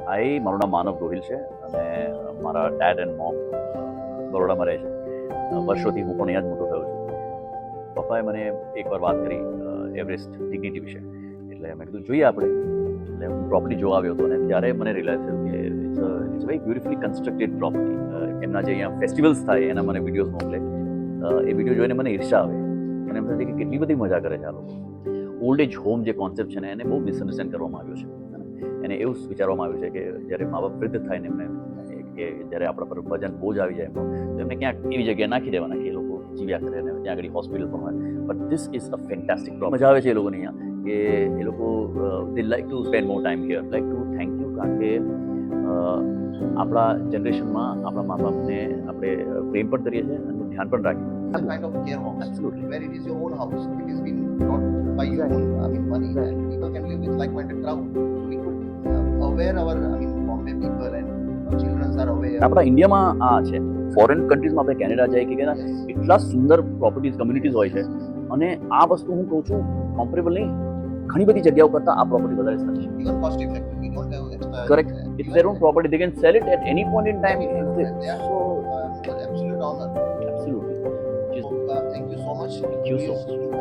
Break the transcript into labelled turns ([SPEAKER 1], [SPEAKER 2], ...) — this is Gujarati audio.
[SPEAKER 1] હાય, મારું નામ માનવ ગોહિલ છે અને મારા ડેડ એન્ડ મોમ બરોડામાં રહે છે. વર્ષોથી હું પણ અહીંયા જ મોટો થયો છું. પપ્પાએ મને એકવાર વાત કરી એવરેસ્ટ ડિગ્નિટી વિશે, એટલે મેં કીધું જોઈએ આપણે. એટલે હું પ્રોપર્ટી જોવા આવ્યો હતો અને ત્યારે મને રિયલાઇઝ થયું કે it's very beautifully constructed property. એમના જે અહીંયા ફેસ્ટિવલ્સ થાય એના મને વિડીયોઝ મોકલે. એ વિડીયો જોઈને મને ઈર્ષા આવે અને એમ થાય કે કેટલી બધી મજા કરે છે આ લોકો. ઓલ્ડ એજ હોમ જે કોન્સેપ્ટ છે ને એને બહુ મિસઅન્ડરસ્ટેન્ડ કરવામાં આવ્યો છે. એને એવું વિચારવામાં આવ્યું છે કે જ્યારે મા બાપ વૃદ્ધ થાય ને એમને કે જ્યારે આપણા પર વજન બોજ આવી જાય તો એમને ક્યાંક એવી જગ્યાએ નાખી દેવાના કે એ લોકો જીવ્યા કરે અને ત્યાં આગળ હોસ્પિટલ પણ હોય. But this is a fantastic problem. મજા આવે છે એ લોકોને અહીંયા કે એ લોકો they like to spend more time here. Like to thank you, કારણ કે આપણા જનરેશનમાં આપણા મા બાપને આપણે પ્રેમ પણ કરીએ છીએ અને ધ્યાન પણ રાખીએ.
[SPEAKER 2] It's a kind of care home.
[SPEAKER 1] Absolutely.
[SPEAKER 2] Where it is your own house. It is being brought by your own money, and people can live with like-minded crowd. So we could aware our Bombay people and children are aware.
[SPEAKER 1] આપણા ઇન્ડિયામાં આ છે. ફોરેન કન્ટ્રીઝમાં આપણે કેનેડા જઈએ કે એટલા સુંદર પ્રોપર્ટીઝ કમ્યુનિટીઝ હોય છે અને આ વસ્તુ હું કહું છું કમ્પેરેબલ નહીં, ઘણી બધી જગ્યાઓ કરતાં આ પ્રોપર્ટી વધારે સારી છે.
[SPEAKER 2] Even cost effective. We don't have extra.
[SPEAKER 1] Correct. It's their own property. They can sell it at any point in time.
[SPEAKER 2] And they are so absolute honor.
[SPEAKER 1] Absolutely.
[SPEAKER 2] So, thank you so much.
[SPEAKER 1] Thank you so much.
[SPEAKER 2] Please